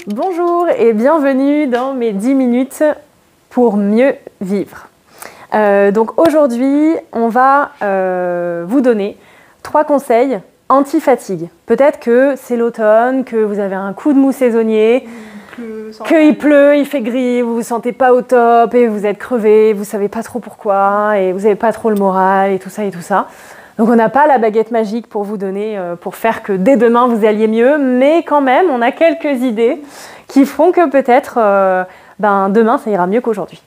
Bonjour et bienvenue dans mes 10 minutes pour mieux vivre. Donc aujourd'hui, on va vous donner 3 conseils anti-fatigue. Peut-être que c'est l'automne, que vous avez un coup de mou saisonnier, qu'il pleut, il fait gris, vous vous sentez pas au top et vous êtes crevé, vous savez pas trop pourquoi et vous n'avez pas trop le moral et tout ça et tout ça. Donc on n'a pas la baguette magique pour vous donner, pour faire que dès demain vous alliez mieux, mais quand même on a quelques idées qui feront que peut-être demain ça ira mieux qu'aujourd'hui.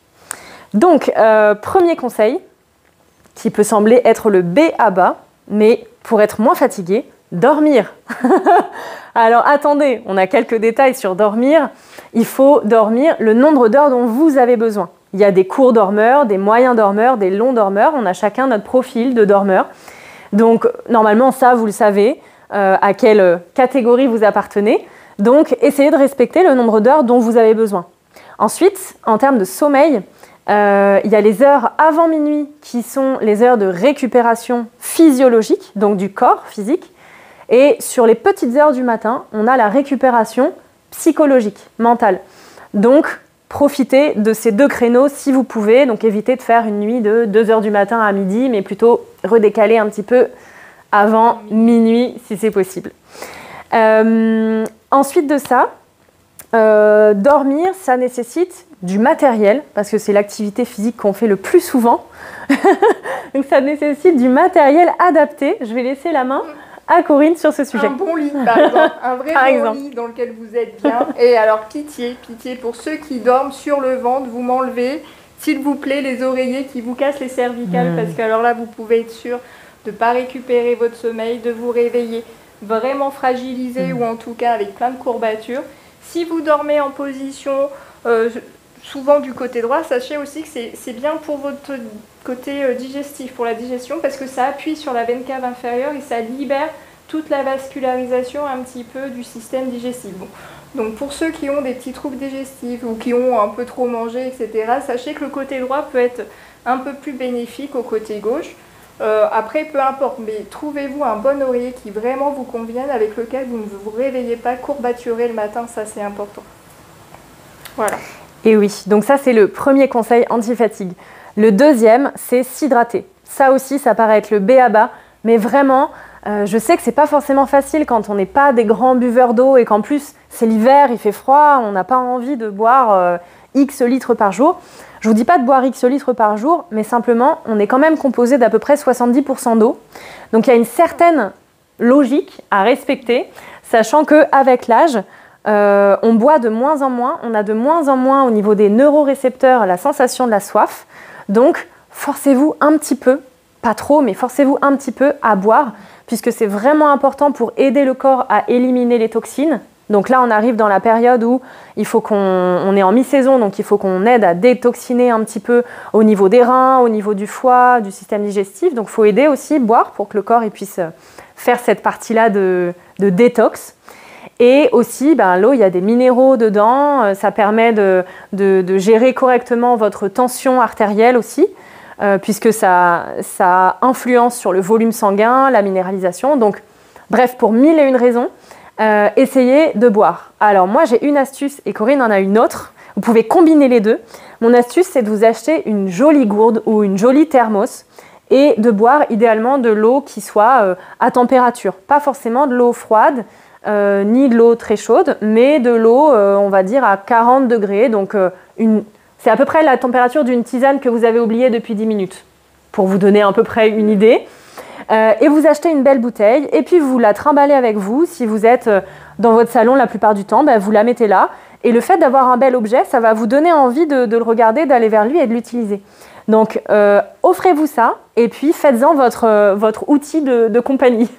Donc premier conseil, qui peut sembler être le B à bas, mais pour être moins fatigué, dormir. Alors attendez, on a quelques détails sur dormir. Il faut dormir le nombre d'heures dont vous avez besoin. Il y a des courts dormeurs, des moyens dormeurs, des longs dormeurs. On a chacun notre profil de dormeur. Donc normalement ça vous le savez, à quelle catégorie vous appartenez. Donc essayez de respecter le nombre d'heures dont vous avez besoin. Ensuite, en termes de sommeil, il y a les heures avant minuit qui sont les heures de récupération physiologique, donc du corps physique. Et sur les petites heures du matin, on a la récupération psychologique, mentale. Donc profitez de ces 2 créneaux si vous pouvez. Donc évitez de faire une nuit de 2 heures du matin à midi, mais plutôt redécaler un petit peu avant minuit si c'est possible. Ensuite de ça, dormir, ça nécessite du matériel, parce que c'est l'activité physique qu'on fait le plus souvent. Donc ça nécessite du matériel adapté. Je vais laisser la main à Corinne sur ce sujet. Un bon lit, par exemple. Un vrai bon lit dans lequel vous êtes bien. Et alors, pitié pour ceux qui dorment sur le ventre, vous m'enlevez, s'il vous plaît, les oreillers qui vous cassent les cervicales, parce que alors là, vous pouvez être sûr de ne pas récupérer votre sommeil, de vous réveiller vraiment fragilisé ou en tout cas avec plein de courbatures. Si vous dormez en position souvent du côté droit, sachez aussi que c'est bien pour votre côté digestif, pour la digestion, parce que ça appuie sur la veine cave inférieure et ça libère toute la vascularisation un petit peu du système digestif. Bon. Donc pour ceux qui ont des petits troubles digestifs ou qui ont un peu trop mangé, etc., sachez que le côté droit peut être un peu plus bénéfique au côté gauche. Après, peu importe, mais trouvez-vous un bon oreiller qui vraiment vous convienne, avec lequel vous ne vous réveillez pas courbaturé le matin, ça c'est important. Voilà. Et oui, donc ça c'est le premier conseil anti-fatigue. Le deuxième, c'est s'hydrater. Ça aussi, ça paraît être le B à bas, mais vraiment, je sais que c'est pas forcément facile quand on n'est pas des grands buveurs d'eau et qu'en plus c'est l'hiver, il fait froid, on n'a pas envie de boire X litres par jour. Je vous dis pas de boire X litres par jour, mais simplement, on est quand même composé d'à peu près 70% d'eau. Donc il y a une certaine logique à respecter, sachant qu'avec l'âge, on boit de moins en moins, on a de moins en moins au niveau des neurorécepteurs la sensation de la soif. Donc forcez-vous un petit peu, pas trop, mais forcez-vous un petit peu à boire, puisque c'est vraiment important pour aider le corps à éliminer les toxines. Donc là, on arrive dans la période où il faut on est en mi-saison, donc il faut qu'on aide à détoxiner un petit peu au niveau des reins, au niveau du foie, du système digestif. Donc il faut aider aussi, boire pour que le corps puisse faire cette partie-là de détox. Et aussi, l'eau, il y a des minéraux dedans, ça permet de gérer correctement votre tension artérielle aussi, puisque ça influence sur le volume sanguin, la minéralisation. Donc bref, pour 1001 raisons, essayez de boire. Alors moi j'ai une astuce et Corinne en a une autre, vous pouvez combiner les deux. Mon astuce c'est de vous acheter une jolie gourde ou une jolie thermos et de boire idéalement de l'eau qui soit à température, pas forcément de l'eau froide ni de l'eau très chaude, mais de l'eau on va dire à 40 degrés, donc c'est à peu près la température d'une tisane que vous avez oubliée depuis 10 minutes, pour vous donner à peu près une idée. Et vous achetez une belle bouteille et puis vous la trimballez avec vous. Si vous êtes dans votre salon la plupart du temps, vous la mettez là. Et le fait d'avoir un bel objet, ça va vous donner envie de le regarder, d'aller vers lui et de l'utiliser. Donc offrez-vous ça et puis faites-en votre outil de compagnie.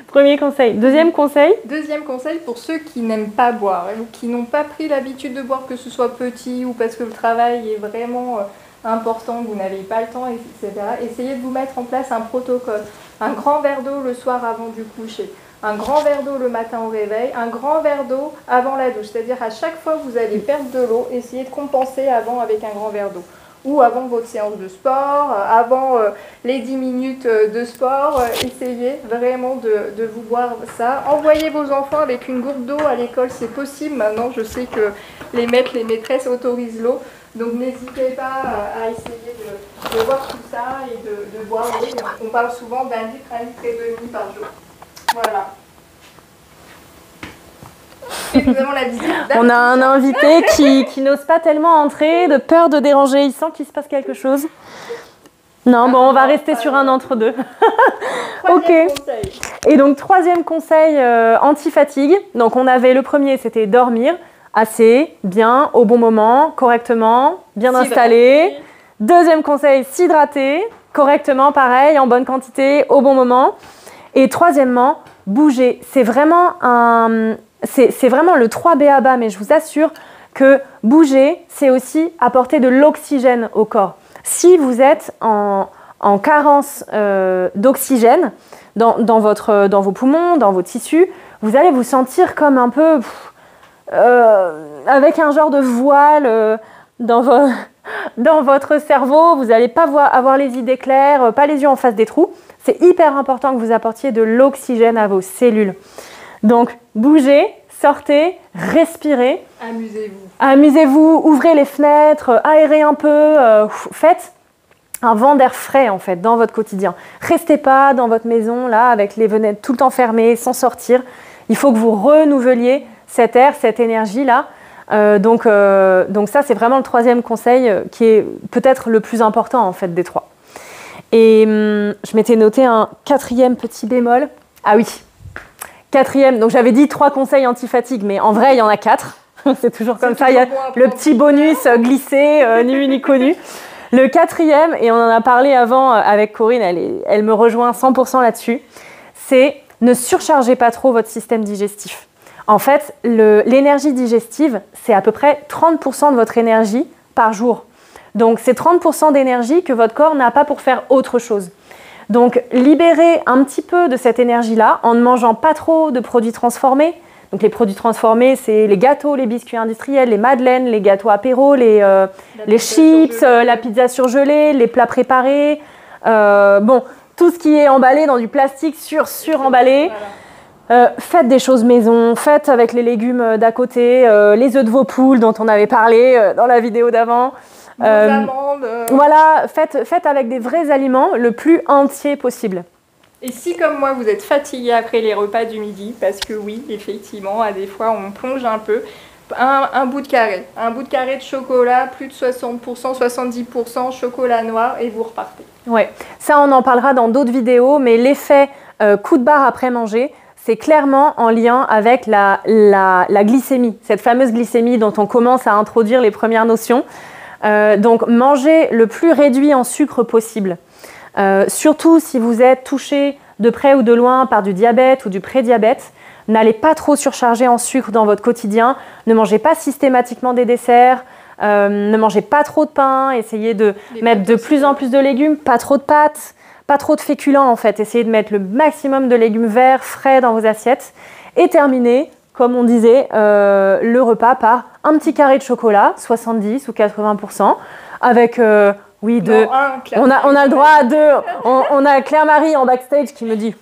Premier conseil. Deuxième conseil. Deuxième conseil pour ceux qui n'aiment pas boire ou qui n'ont pas pris l'habitude de boire, que ce soit petit ou parce que le travail est vraiment important, vous n'avez pas le temps, etc. Essayez de vous mettre en place un protocole. Un grand verre d'eau le soir avant du coucher, un grand verre d'eau le matin au réveil, un grand verre d'eau avant la douche. C'est-à-dire à chaque fois que vous allez perdre de l'eau, essayez de compenser avant avec un grand verre d'eau. ou avant votre séance de sport, avant les 10 minutes de sport. Essayez vraiment de vous boire ça. Envoyez vos enfants avec une gourde d'eau à l'école, c'est possible. Maintenant, je sais que les maîtres, les maîtresses autorisent l'eau. Donc n'hésitez pas à essayer de boire tout ça et de boire l'eau. On parle souvent d'1 litre, 1 litre et demi par jour. Voilà. Et nous avons la visite. On a un invité qui n'ose pas tellement entrer, de peur de déranger. Il sent qu'il se passe quelque chose. Non, bon, on va rester sur un entre-deux. Ok. Conseil. Et donc, troisième conseil anti-fatigue. Donc, on avait le premier, c'était dormir assez, bien, au bon moment, correctement, bien installé. Deuxième conseil, s'hydrater correctement, pareil, en bonne quantité, au bon moment. Et troisièmement, bouger. C'est vraiment le 3B à bas, mais je vous assure que bouger, c'est aussi apporter de l'oxygène au corps. Si vous êtes en carence d'oxygène dans vos poumons, dans vos tissus, vous allez vous sentir comme un peu avec un genre de voile dans votre cerveau. Vous n'allez pas avoir les idées claires, pas les yeux en face des trous. C'est hyper important que vous apportiez de l'oxygène à vos cellules. Donc, bougez, sortez, respirez. Amusez-vous, ouvrez les fenêtres, aérez un peu, faites un vent d'air frais en fait dans votre quotidien. Restez pas dans votre maison là avec les fenêtres tout le temps fermées, sans sortir. Il faut que vous renouveliez cet air, cette énergie là. Donc ça c'est vraiment le troisième conseil qui est peut-être le plus important en fait des trois. Et je m'étais noté un quatrième petit bémol. Ah oui, quatrième, donc j'avais dit 3 conseils anti-fatigue, mais en vrai il y en a 4. C'est toujours comme ça, il y a le petit bonus glissé, nu ni connu. Le quatrième, et on en a parlé avant avec Corinne, elle me rejoint 100% là-dessus, c'est ne surchargez pas trop votre système digestif. En fait, l'énergie digestive, c'est à peu près 30% de votre énergie par jour. Donc, c'est 30% d'énergie que votre corps n'a pas pour faire autre chose. Donc, libérez un petit peu de cette énergie-là en ne mangeant pas trop de produits transformés. Donc, les produits transformés, c'est les gâteaux, les biscuits industriels, les madeleines, les gâteaux apéro, les chips, la pizza surgelée, les plats préparés. Tout ce qui est emballé dans du plastique sur-emballé. Voilà. Faites des choses maison, faites avec les légumes d'à côté, les œufs de vos poules dont on avait parlé dans la vidéo d'avant. Amandes. Voilà, faites avec des vrais aliments le plus entier possible. Et si, comme moi, vous êtes fatigué après les repas du midi, parce que oui, effectivement, à des fois, on plonge un peu, un bout de carré de chocolat, plus de 60%, 70% chocolat noir, et vous repartez. Ouais, ça, on en parlera dans d'autres vidéos, mais l'effet coup de barre après manger, c'est clairement en lien avec la glycémie, cette fameuse glycémie dont on commence à introduire les premières notions. Donc, mangez le plus réduit en sucre possible. Surtout si vous êtes touché de près ou de loin par du diabète ou du prédiabète, n'allez pas trop surcharger en sucre dans votre quotidien, ne mangez pas systématiquement des desserts, ne mangez pas trop de pain, essayez de mettre de plus en plus de légumes, pas trop de pâtes, pas trop de féculents en fait, essayez de mettre le maximum de légumes verts, frais dans vos assiettes et terminez, comme on disait, le repas par un petit carré de chocolat, 70 ou 80%, avec... Oui, deux. Non, on a le droit à 2. On a Claire-Marie en backstage qui me dit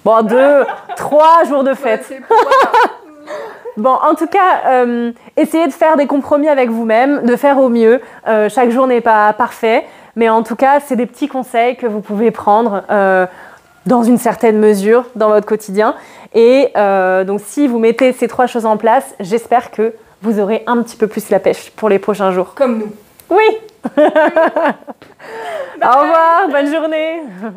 bon, 2, 3 jours de fête. Bon, en tout cas, essayez de faire des compromis avec vous-même, de faire au mieux. Chaque jour n'est pas parfait, mais en tout cas, c'est des petits conseils que vous pouvez prendre dans une certaine mesure dans votre quotidien. Et donc, si vous mettez ces 3 choses en place, j'espère que vous aurez un petit peu plus la pêche pour les prochains jours. Comme nous. Oui. Au revoir, bonne journée.